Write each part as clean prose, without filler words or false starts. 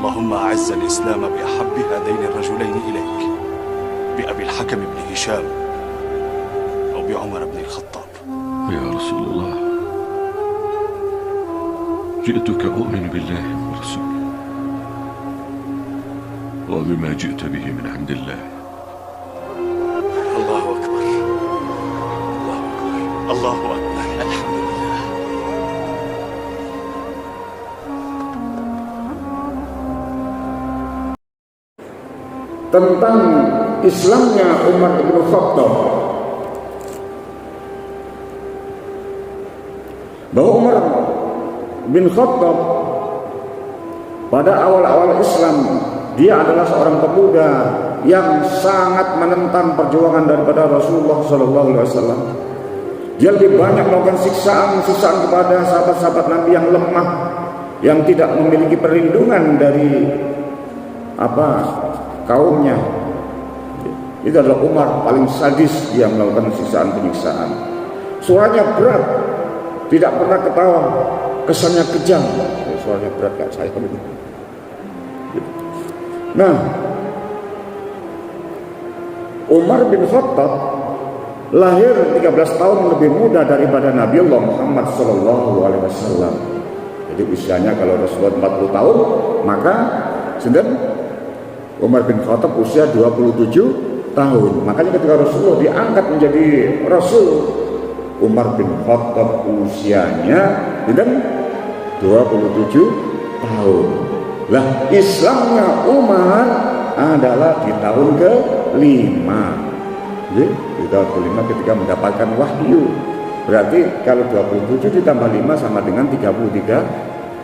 اللهم أعز الإسلام بأحب هذين الرجلين إليك، بأبي الحكم بن هشام أو بعمر بن الخطاب. يا رسول الله، جئتك أؤمن بالله ورسوله وبما جئت به من عند الله. الله أكبر، الله أكبر، الله أكبر، الحمد لله. Tentang Islamnya Umar bin Khattab, bahwa Umar bin Khattab pada awal-awal Islam dia adalah seorang pemuda yang sangat menentang perjuangan daripada Rasulullah SAW. Dia lebih banyak melakukan siksaan kepada sahabat-sahabat Nabi yang lemah, yang tidak memiliki perlindungan dari kaumnya. Itu adalah Umar paling sadis, dia melakukan siksaan-penyiksaan. Suaranya berat, tidak pernah ketawa, kesannya kejam. Suaranya berat kayak saya. Nah, Umar bin Khattab lahir 13 tahun lebih muda daripada Nabi Allah Muhammad SAW. Jadi usianya kalau Rasulullah 40 tahun, maka Umar bin Khattab usia 27 tahun. Makanya ketika Rasulullah diangkat menjadi Rasul, Umar bin Khattab usianya 27 tahun. Lah, Islamnya Umar adalah di tahun ke-5. Di tahun ke-5 ketika mendapatkan wahyu. Berarti kalau 27 ditambah 5 sama dengan 33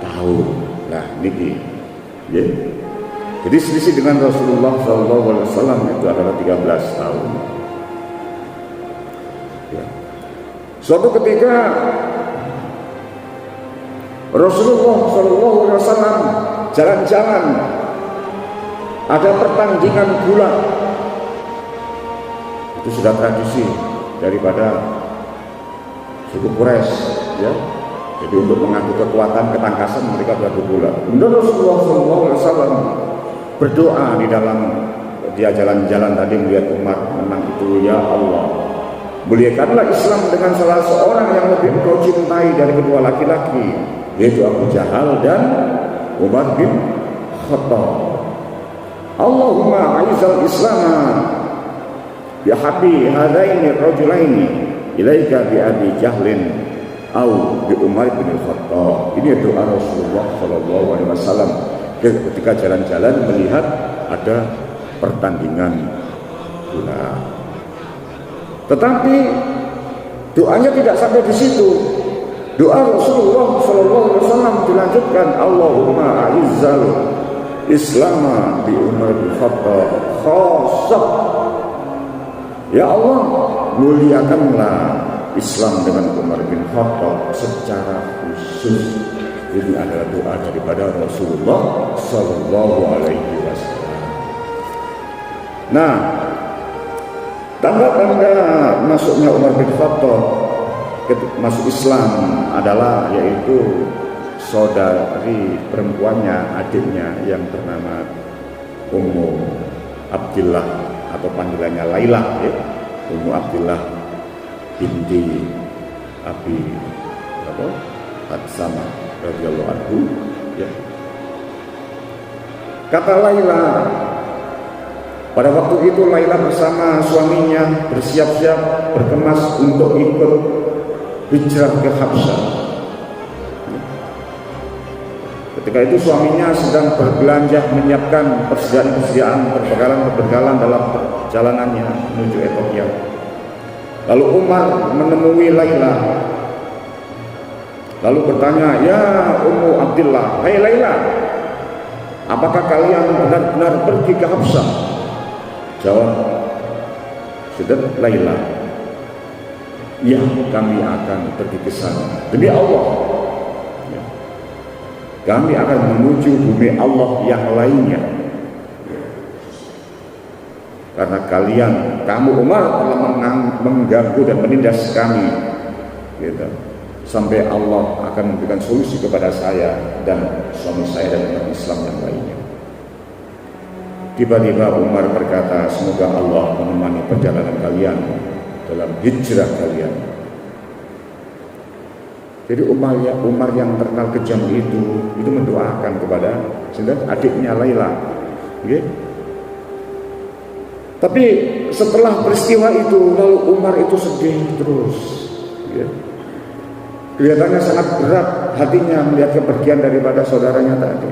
tahun. Nah, niki. Jadi selisih dengan Rasulullah SAW itu adalah 13 tahun. Suatu ketika Rasulullah SAW jalan-jalan, ada pertandingan gulat. Itu sudah tradisi daripada suku Quraisy, ya. Jadi untuk mengaku kekuatan ketangkasan mereka beradu gulat. Kemudian Rasulullah SAW berdoa di dalam dia jalan-jalan tadi melihat Umar menang itu, ya Allah, muliakanlah Islam dengan salah seorang yang lebih engkau cintai dari kedua laki-laki, yaitu Abu Jahal dan Umar bin Khattab. Allahumma aizal Islam bi habbi hadaini rajulaini ilaika bi Abi Jahlin au bi Umar bin Khattab. Ini doa Rasulullah SAW ketika jalan-jalan melihat ada pertandingan bola. Tetapi doanya tidak sampai di situ. Doa Rasulullah SAW dilanjutkan, Allahumma a'izzal Islam bi Umar bin Khattab khassah. Ya Allah, muliakanlah Islam dengan Umar bin Khattab secara khusus. Ini adalah doa daripada Rasulullah SAW. Nah, tanda-tanda masuknya Umar bin Khattab masuk Islam adalah yaitu saudari perempuannya, adiknya yang bernama Ummu Abdillah atau panggilannya Laila, ya. Ummu Abdillah binti Abi Hatsama radhiyallahu anhu, ya. Kata Laila, pada waktu itu Laila bersama suaminya bersiap-siap berkemas untuk ikut hijrah ke Habsyah. Ketika itu suaminya sedang berbelanja menyiapkan persediaan perbekalan dalam perjalanannya menuju Ethiopia. Lalu Umar menemui Laila, lalu bertanya, ya Ummu Abdillah, hai Laila, apakah kalian benar-benar pergi ke Habsyah? Jawab sudah Laila, ya kami akan pergi ke sana. Demi Allah, ya, kami akan menuju bumi Allah yang lainnya. Karena kamu Umar telah mengganggu dan menindas kami, gitu. Sampai Allah akan memberikan solusi kepada saya dan suami saya dan umat Islam yang lainnya. Tiba-tiba Umar berkata, semoga Allah menemani perjalanan kalian dalam hijrah kalian. Jadi Umar yang terkenal kejam itu mendoakan kepada adiknya Laila. Okay? Tapi setelah peristiwa itu, lalu Umar itu sedih terus. Okay? Kelihatannya sangat berat hatinya melihat kepergian daripada saudaranya tadi.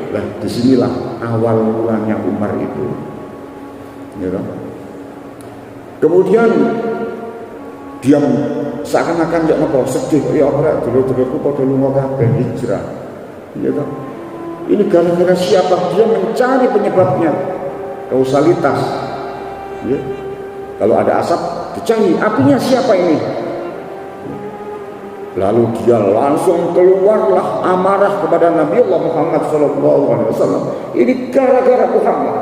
Nah, disinilah awal mulanya Umar itu. Ya, kemudian dia seakan-akan ya apa sedih, ya ora dulu-duluku padha lunga kabeh hijrah. Ya toh. Ini gara-gara siapa? Dia mencari penyebabnya, kausalitas. Ya. Kalau ada asap dicari apinya siapa ini? Lalu dia langsung keluarlah amarah kepada Nabi Allah Muhammad SAW. Ini gara-gara Muhammad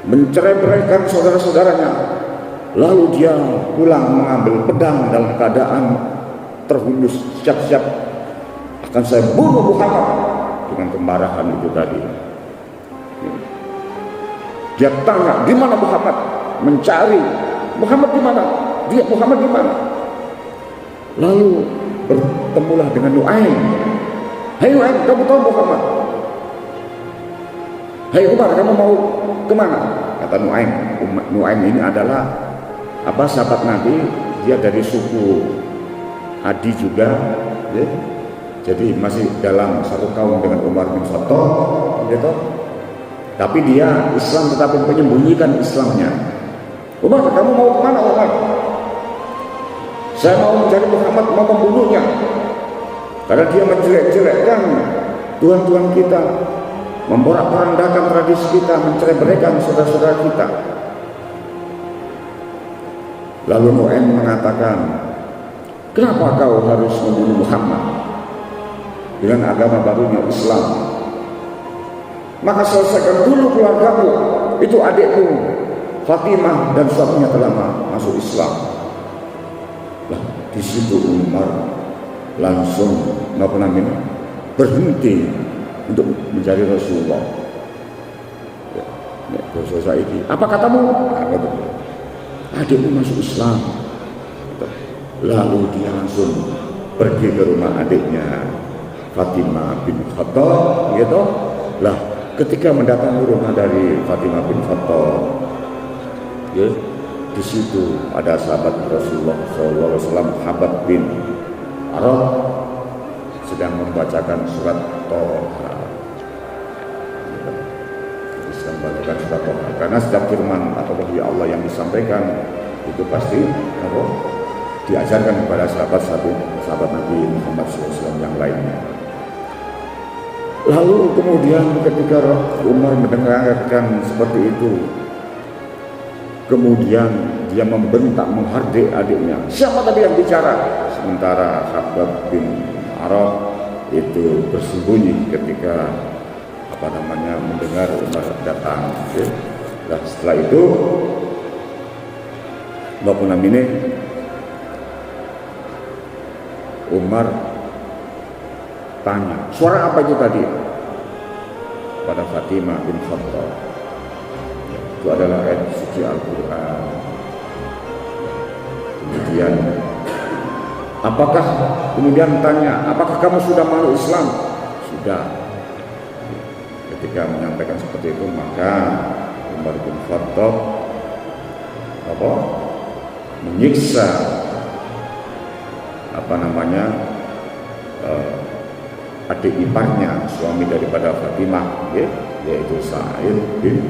mencerai-beraikan saudara-saudaranya. Lalu dia pulang mengambil pedang dalam keadaan terhunus, siap-siap akan saya bunuh Muhammad dengan kemarahan itu tadi. Dia tanya, di mana Muhammad? Mencari Muhammad di mana? Muhammad di mana? Lalu bertemulah dengan Nu'aim. Hai Nu'aim, kamu tahu Muhammad? Hai Umar, kamu mau kemana? Kata Nu'aim. Nu'aim ini adalah sahabat Nabi. Dia dari suku Adi juga, ya. Jadi masih dalam satu kaum dengan Umar bin Khattab, gitu. Tapi dia Islam tetapi menyembunyikan Islamnya. Umar, kamu mau kemana Umar? Saya mau mencari Muhammad, mau membunuhnya. Karena dia menjelek-jelekkan Tuhan-Tuhan kita, memporak-porandakan tradisi kita, mencerai-beraikan saudara-saudara kita. Lalu Nu'aim mengatakan, kenapa kau harus membunuh Muhammad dengan agama barunya Islam? Maka selesaikan dulu keluargamu, itu adikmu Fatimah dan suaminya telah masuk Islam. Lah, di situ Umar langsung berhenti untuk mencari Rasulullah. Ya, Rasulullah ini, apa katamu? Adikmu masuk Islam. Lalu dia langsung pergi ke rumah adiknya Fatimah bin Khattab, gitu. Lah, ketika mendatangi rumah dari Fatimah bin Khattab, ya, di situ ada sahabat Rasulullah SAW, Habab bin Arad, sedang membacakan surat Toha. Sedang membacakan surat Toha. Karena setiap firman atau wahyu Allah yang disampaikan itu pasti diajarkan kepada sahabat Nabi Muhammad SAW yang lainnya. Lalu kemudian ketika Umar mendengarkan seperti itu, kemudian dia membentak, menghardik adiknya. Siapa tadi yang bicara? Sementara Habab bin Arad itu bersembunyi ketika mendengar Umar datang. Nah, setelah itu Umar tanya, suara apa itu tadi? Pada Fatimah bin Khattab. Itu adalah ayat suci Al-Quran. Kemudian tanya, apakah kamu sudah masuk Islam? Sudah. Ketika menyampaikan seperti itu, maka Umar bin Khattab menyiksa adik iparnya, suami daripada Fatimah, yaitu Sa'id bin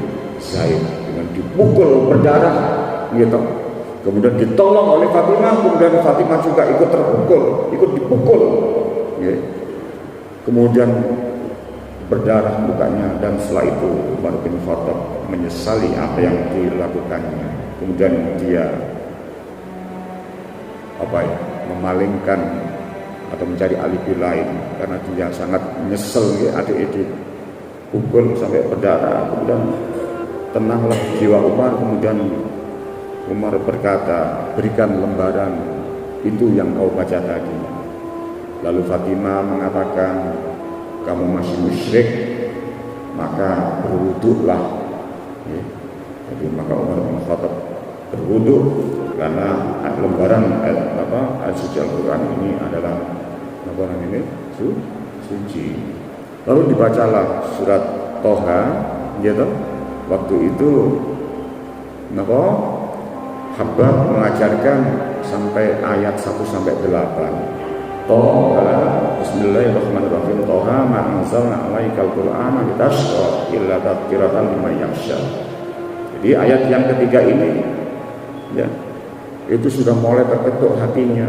Zaid, dengan dipukul berdarah, gitu. Kemudian ditolong oleh Fatimah, kemudian Fatimah juga ikut terpukul, ikut dipukul, gitu. Kemudian berdarah mukanya, dan setelah itu Umar bin Khattab menyesali apa yang dilakukannya. Kemudian dia memalingkan atau mencari alibi lain karena dia sangat menyesal adik-adik pukul sampai berdarah. Kemudian tenanglah jiwa Umar. Kemudian Umar berkata, berikan lembaran itu yang kau baca tadi. Lalu Fatimah mengatakan, kamu masih musyrik, maka berwuduklah. Ya. Jadi maka Umar bin Khattab berwuduk karena lembaran ayat suci Al-Quran ini adalah suci. Lalu dibacalah surat Toha, gitu. Waktu itu Habbab mengajarkan sampai ayat 1 sampai 8. Toha, Bismillahirrahmanirrahim. Toha ma anzalna 'alaikal Qur'ana litashqa illa tadhkiratan liman yakhsha. Jadi ayat yang ketiga ini, ya, itu sudah mulai terketuk hatinya.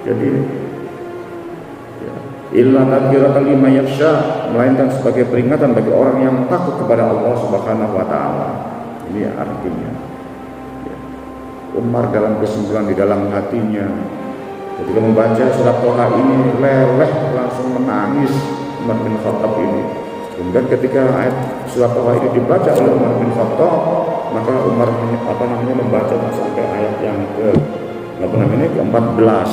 Jadi, ya, illa tadhkiratan liman yakhsha, melainkan sebagai peringatan bagi orang yang takut kepada Allah Subhanahu wa taala. Ini artinya. Ya. Umar dalam kesimpulan di dalam hatinya ketika membaca surat Toha ini leleh langsung menangis Umar bin Khattab ini. Kemudian ketika ayat surat Toha ini dibaca oleh Umar bin Khattab, maka Umar membaca sampai ayat yang ke-14.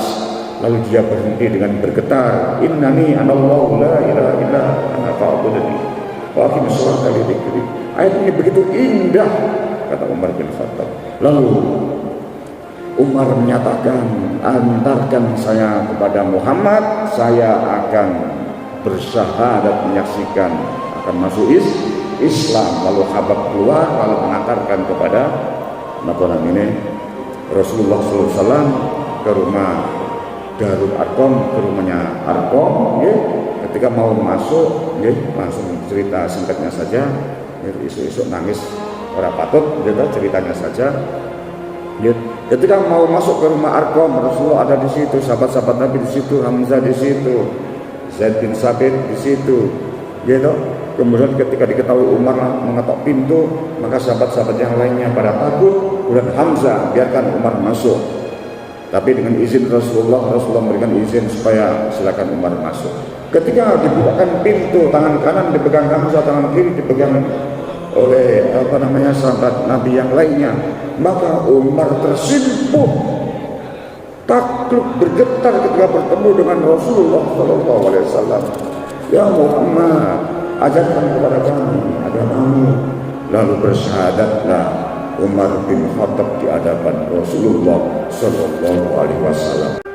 Lalu dia berhenti dengan bergetar, innani anallahu la ilaha illa ana fa'budni wa aqimis sholata li dzikri. Ayat ini begitu indah, kata Umar bin Khattab. Lalu Umar menyatakan, antarkan saya kepada Muhammad, saya akan bersyahadat menyaksikan akan masuk Islam. Lalu Habab keluar lalu mengantarkan kepada Rasulullah SAW ke rumah Darul Arqam, ke rumahnya Arqam. Ya. Ketika mau masuk, ya, langsung cerita singkatnya saja. Ya, isu-isu nangis orang patut, ya, ceritanya saja. Ya. Ketika mau masuk ke rumah Arqam, Rasulullah ada di situ, sahabat-sahabat Nabi di situ, Hamzah di situ, Zaid bin Sabit di situ, gitu. Kemudian ketika diketahui Umar mengetok pintu, maka sahabat-sahabat yang lainnya pada takut. Kemudian Hamzah, biarkan Umar masuk. Tapi dengan izin Rasulullah memberikan izin supaya silakan Umar masuk. Ketika dibukakan pintu, tangan kanan dipegang Hamzah, tangan kiri dipegang oleh sahabat Nabi yang lainnya, maka Umar tersimpuh, takluk, bergetar ketika bertemu dengan Rasulullah SAW. Ya Muhammad, ajarkan kepada kami agamamu. Lalu bersyahadatlah Umar bin Khattab di hadapan Rasulullah SAW.